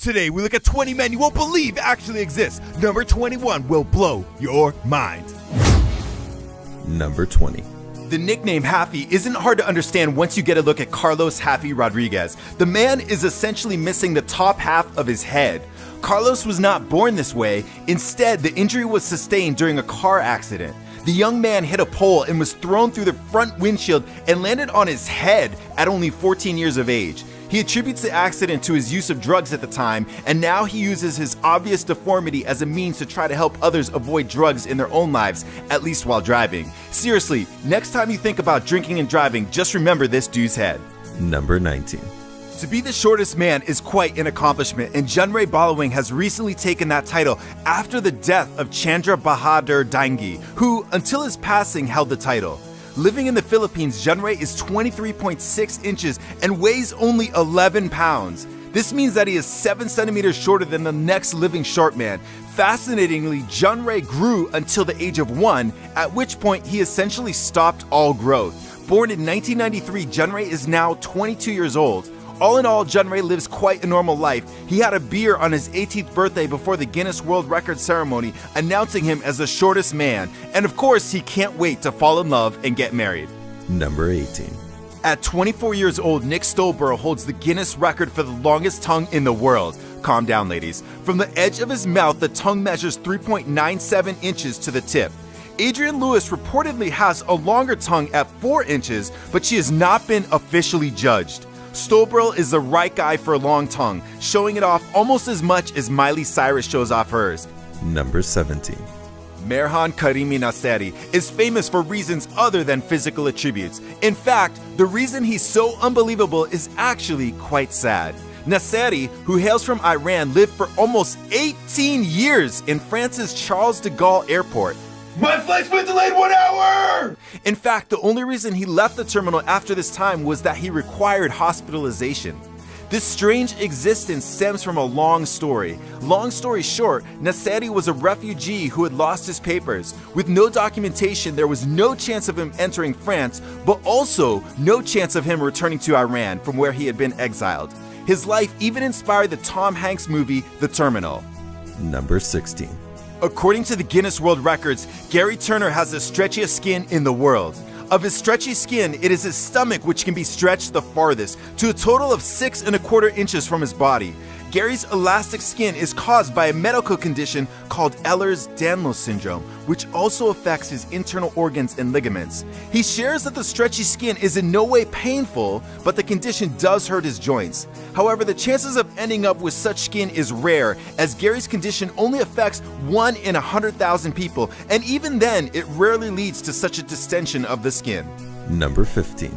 Today we look at 20 men you won't believe actually exist. Number 21 will blow your mind. Number 20. The nickname Happy isn't hard to understand once you get a look at Carlos Happy Rodriguez. The man is essentially missing the top half of his head. Carlos was not born this way. Instead, the injury was sustained during a car accident. The young man hit a pole and was thrown through the front windshield and landed on his head at only 14 years of age. He attributes the accident to his use of drugs at the time, and now he uses his obvious deformity as a means to try to help others avoid drugs in their own lives, at least while driving. Seriously, next time you think about drinking and driving, just remember this dude's head. Number 19. To be the shortest man is quite an accomplishment, and Junray Balawing has recently taken that title after the death of Chandra Bahadur Dangi, who, until his passing, held the title. Living in the Philippines, Junray is 23.6 inches and weighs only 11 pounds. This means that he is 7 centimeters shorter than the next living short man. Fascinatingly, Junray grew until the age of 1, at which point he essentially stopped all growth. Born in 1993, Junray is now 22 years old. All in all, Junray lives quite a normal life. He had a beer on his 18th birthday before the Guinness World Records ceremony, announcing him as the shortest man. And of course, he can't wait to fall in love and get married. Number 18. At 24 years old, Nick Stolborough holds the Guinness record for the longest tongue in the world. Calm down, ladies. From the edge of his mouth, the tongue measures 3.97 inches to the tip. Adrienne Lewis reportedly has a longer tongue at 4 inches, but she has not been officially judged. Stolborough is the right guy for a long tongue, showing it off almost as much as Miley Cyrus shows off hers. Number 17. Merhan Karimi Nasseri is famous for reasons other than physical attributes. In fact, the reason he's so unbelievable is actually quite sad. Nasseri, who hails from Iran, lived for almost 18 years in France's Charles de Gaulle Airport. My flight's been delayed 1 hour! In fact, the only reason he left the terminal after this time was that he required hospitalization. This strange existence stems from a long story. Long story short, Nasseri was a refugee who had lost his papers. With no documentation, there was no chance of him entering France, but also no chance of him returning to Iran, from where he had been exiled. His life even inspired the Tom Hanks movie, The Terminal. Number 16. According to the Guinness World Records, Gary Turner has the stretchiest skin in the world. Of his stretchy skin, it is his stomach which can be stretched the farthest, to a total of 6¼ inches from his body. Gary's elastic skin is caused by a medical condition called Ehlers-Danlos syndrome, which also affects his internal organs and ligaments. He shares that the stretchy skin is in no way painful, but the condition does hurt his joints. However, the chances of ending up with such skin is rare, as Gary's condition only affects 1 in 100,000 people, and even then, it rarely leads to such a distension of the skin. Number 15.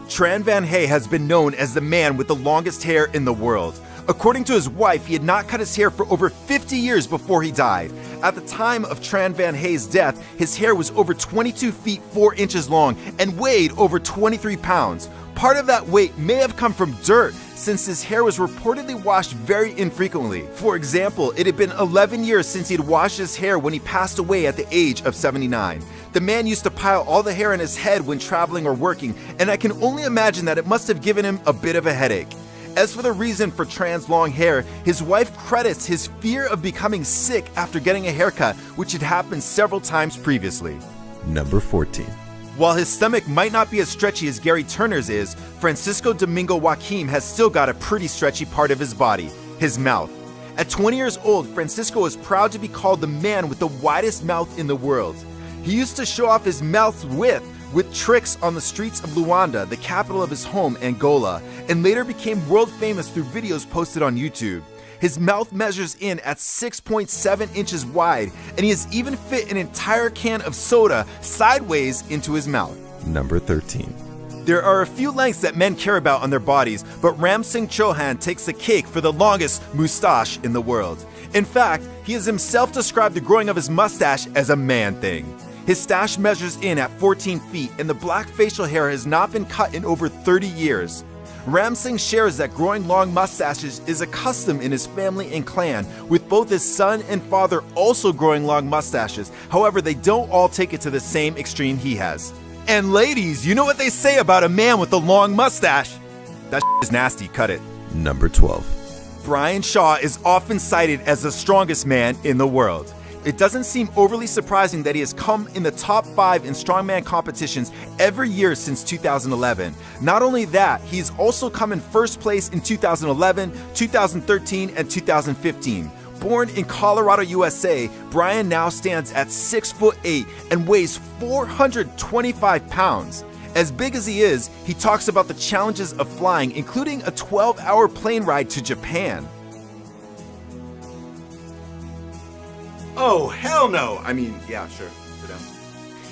Tran Van Hey has been known as the man with the longest hair in the world. According to his wife, he had not cut his hair for over 50 years before he died. At the time of Tran Van Hay's death, his hair was over 22 feet 4 inches long and weighed over 23 pounds. Part of that weight may have come from dirt, since his hair was reportedly washed very infrequently. For example, it had been 11 years since he'd washed his hair when he passed away at the age of 79. The man used to pile all the hair in his head when traveling or working, and I can only imagine that it must have given him a bit of a headache. As for the reason for Tran's long hair, his wife credits his fear of becoming sick after getting a haircut, which had happened several times previously. Number 14. While his stomach might not be as stretchy as Gary Turner's is, Francisco Domingo Joaquim has still got a pretty stretchy part of his body, his mouth. At 20 years old, Francisco is proud to be called the man with the widest mouth in the world. He used to show off his mouth's width with tricks on the streets of Luanda, the capital of his home, Angola, and later became world famous through videos posted on YouTube. His mouth measures in at 6.7 inches wide, and he has even fit an entire can of soda sideways into his mouth. Number 13. There are a few lengths that men care about on their bodies, but Ram Singh Chauhan takes the cake for the longest moustache in the world. In fact, he has himself described the growing of his mustache as a man thing. His stash measures in at 14 feet, and the black facial hair has not been cut in over 30 years. Ram Singh shares that growing long mustaches is a custom in his family and clan, with both his son and father also growing long mustaches. However, they don't all take it to the same extreme he has. And ladies, you know what they say about a man with a long mustache? That is nasty, cut it. Number 12. Brian Shaw is often cited as the strongest man in the world. It doesn't seem overly surprising that he has come in the top 5 in strongman competitions every year since 2011. Not only that, he's also come in first place in 2011, 2013, and 2015. Born in Colorado, USA, Brian now stands at 6'8" and weighs 425 pounds. As big as he is, he talks about the challenges of flying, including a 12-hour plane ride to Japan. Oh, hell no! I mean, yeah, sure. Sit down.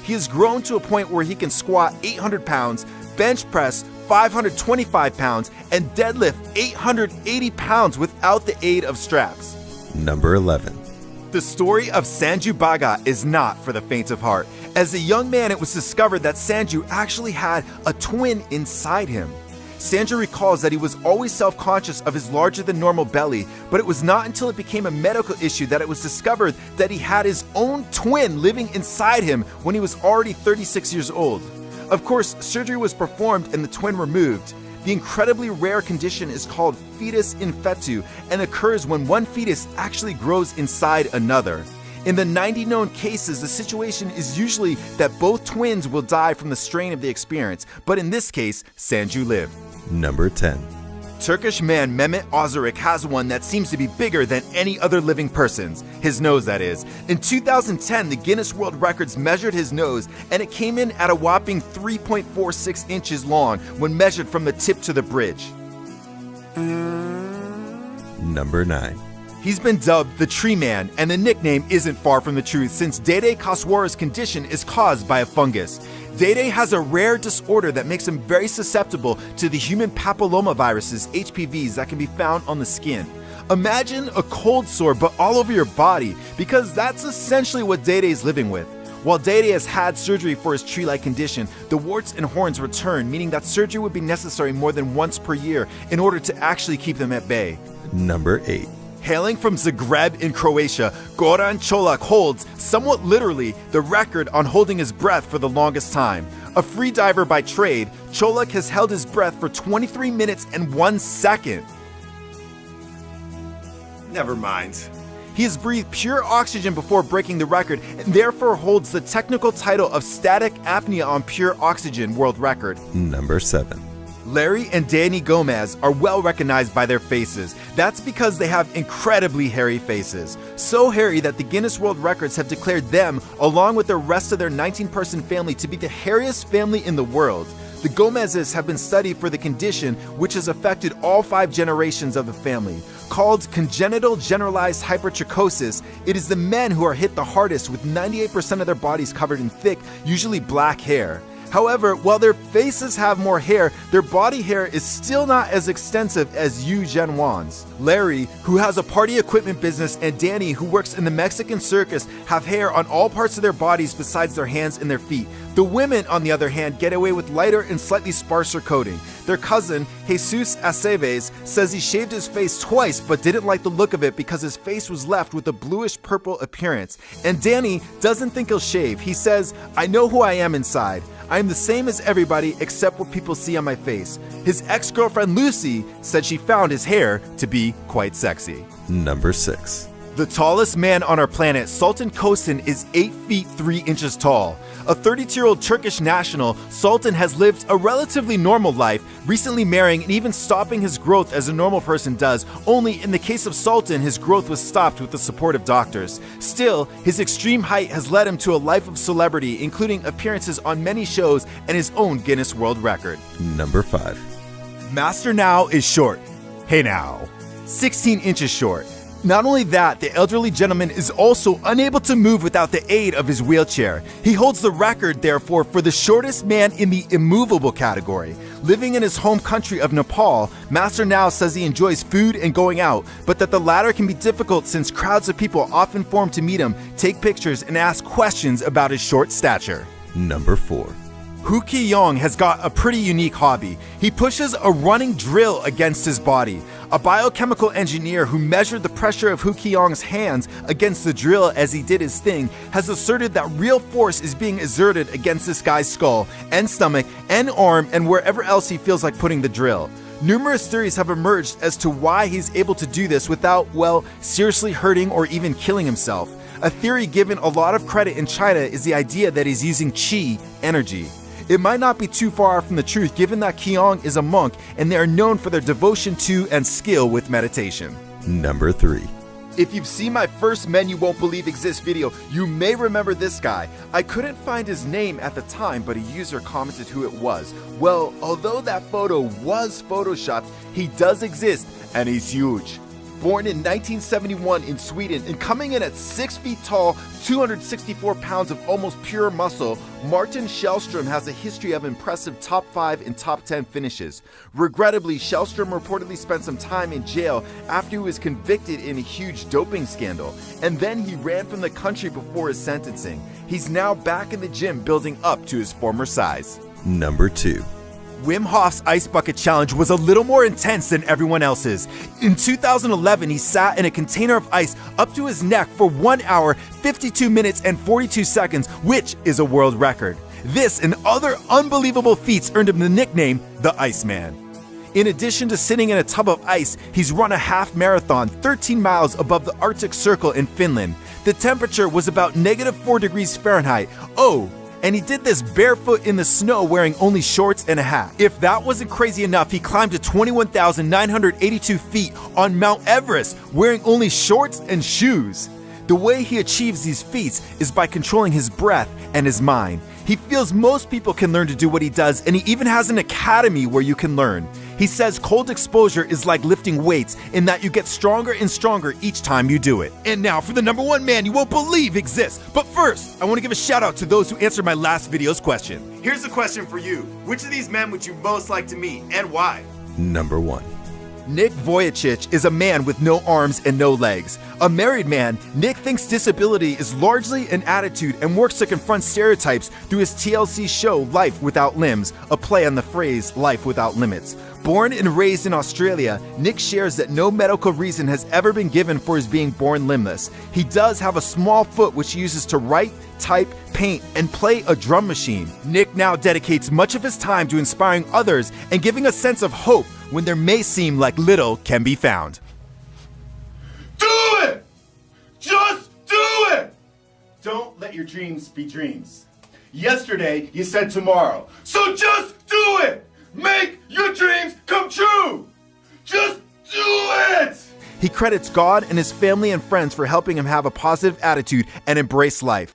He has grown to a point where he can squat 800 pounds, bench press 525 pounds, and deadlift 880 pounds without the aid of straps. Number 11. The story of Sanju Baga is not for the faint of heart. As a young man, it was discovered that Sanju actually had a twin inside him. Sanju recalls that he was always self-conscious of his larger-than-normal belly, but it was not until it became a medical issue that it was discovered that he had his own twin living inside him when he was already 36 years old. Of course, surgery was performed and the twin removed. The incredibly rare condition is called fetus in fetu and occurs when one fetus actually grows inside another. In the 90 known cases, the situation is usually that both twins will die from the strain of the experience, but in this case, Sanju lived. Number 10. Turkish man Mehmet Ozurek has one that seems to be bigger than any other living person's. His nose, that is. In 2010, the Guinness World Records measured his nose, and it came in at a whopping 3.46 inches long when measured from the tip to the bridge. Number 9. He's been dubbed the Tree Man, and the nickname isn't far from the truth since Dede Kaswara's condition is caused by a fungus. Dede has a rare disorder that makes him very susceptible to the human papillomaviruses, HPVs, that can be found on the skin. Imagine a cold sore but all over your body, because that's essentially what Dede is living with. While Dede has had surgery for his tree-like condition, the warts and horns return, meaning that surgery would be necessary more than once per year in order to actually keep them at bay. Number 8. Hailing from Zagreb in Croatia, Goran Čolak holds, somewhat literally, the record on holding his breath for the longest time. A free diver by trade, Čolak has held his breath for 23 minutes and 1 second. Never mind. He has breathed pure oxygen before breaking the record and therefore holds the technical title of static apnea on pure oxygen world record. Number 7. Larry and Danny Gomez are well recognized by their faces. That's because they have incredibly hairy faces. So hairy that the Guinness World Records have declared them, along with the rest of their 19-person family, to be the hairiest family in the world. The Gomezes have been studied for the condition, which has affected all 5 generations of the family. Called congenital generalized hypertrichosis, it is the men who are hit the hardest, with 98% of their bodies covered in thick, usually black hair. However, while their faces have more hair, their body hair is still not as extensive as Yu Zhenwan's. Larry, who has a party equipment business, and Danny, who works in the Mexican circus, have hair on all parts of their bodies besides their hands and their feet. The women, on the other hand, get away with lighter and slightly sparser coating. Their cousin, Jesus Aceves, says he shaved his face twice but didn't like the look of it because his face was left with a bluish-purple appearance. And Danny doesn't think he'll shave. He says, "I know who I am inside. I am the same as everybody except what people see on my face." His ex-girlfriend Lucy said she found his hair to be quite sexy. Number 6. The tallest man on our planet, Sultan Kosin, is 8 feet 3 inches tall. A 32-year-old Turkish national, Sultan has lived a relatively normal life, recently marrying and even stopping his growth as a normal person does, only in the case of Sultan, his growth was stopped with the support of doctors. Still, his extreme height has led him to a life of celebrity, including appearances on many shows and his own Guinness World Record. Number 5. Master Now is short. Hey now. 16 inches short. Not only that, the elderly gentleman is also unable to move without the aid of his wheelchair. He holds the record, therefore, for the shortest man in the immovable category. Living in his home country of Nepal, Master Now says he enjoys food and going out, but that the latter can be difficult since crowds of people often form to meet him, take pictures, and ask questions about his short stature. Number 4. Hu Ki-yong has got a pretty unique hobby. He pushes a running drill against his body. A biochemical engineer who measured the pressure of Hu Ki-yong's hands against the drill as he did his thing has asserted that real force is being exerted against this guy's skull and stomach and arm and wherever else he feels like putting the drill. Numerous theories have emerged as to why he's able to do this without, well, seriously hurting or even killing himself. A theory given a lot of credit in China is the idea that he's using qi, energy. It might not be too far from the truth given that Qiong is a monk and they are known for their devotion to and skill with meditation. Number 3. If you've seen my first Men You Won't Believe Exist video, you may remember this guy. I couldn't find his name at the time, but a user commented who it was. Well, although that photo was photoshopped, he does exist and he's huge. Born in 1971 in Sweden and coming in at 6 feet tall, 264 pounds of almost pure muscle, Martin Shellstrom has a history of impressive top 5 and top 10 finishes. Regrettably, Shellstrom reportedly spent some time in jail after he was convicted in a huge doping scandal, and then he ran from the country before his sentencing. He's now back in the gym building up to his former size. Number 2. Wim Hof's Ice Bucket Challenge was a little more intense than everyone else's. In 2011, he sat in a container of ice up to his neck for 1 hour, 52 minutes, and 42 seconds, which is a world record. This and other unbelievable feats earned him the nickname the Iceman. In addition to sitting in a tub of ice, he's run a half marathon 13 miles above the Arctic Circle in Finland. The temperature was about -4 degrees Fahrenheit. And he did this barefoot in the snow wearing only shorts and a hat. If that wasn't crazy enough, he climbed to 21,982 feet on Mount Everest wearing only shorts and shoes. The way he achieves these feats is by controlling his breath and his mind. He feels most people can learn to do what he does, and he even has an academy where you can learn. He says cold exposure is like lifting weights in that you get stronger and stronger each time you do it. And now for the number 1 man you won't believe exists. But first, I want to give a shout out to those who answered my last video's question. Here's a question for you. Which of these men would you most like to meet and why? Number 1. Nick Vujicic is a man with no arms and no legs. A married man, Nick thinks disability is largely an attitude and works to confront stereotypes through his TLC show Life Without Limbs, a play on the phrase life without limits. Born and raised in Australia, Nick shares that no medical reason has ever been given for his being born limbless. He does have a small foot which he uses to write, type, paint, and play a drum machine. Nick now dedicates much of his time to inspiring others and giving a sense of hope when there may seem like little can be found. Do it! Just do it! Don't let your dreams be dreams. Yesterday, you said tomorrow. So just do it! Make your dreams come true! Just do it! He credits God and his family and friends for helping him have a positive attitude and embrace life.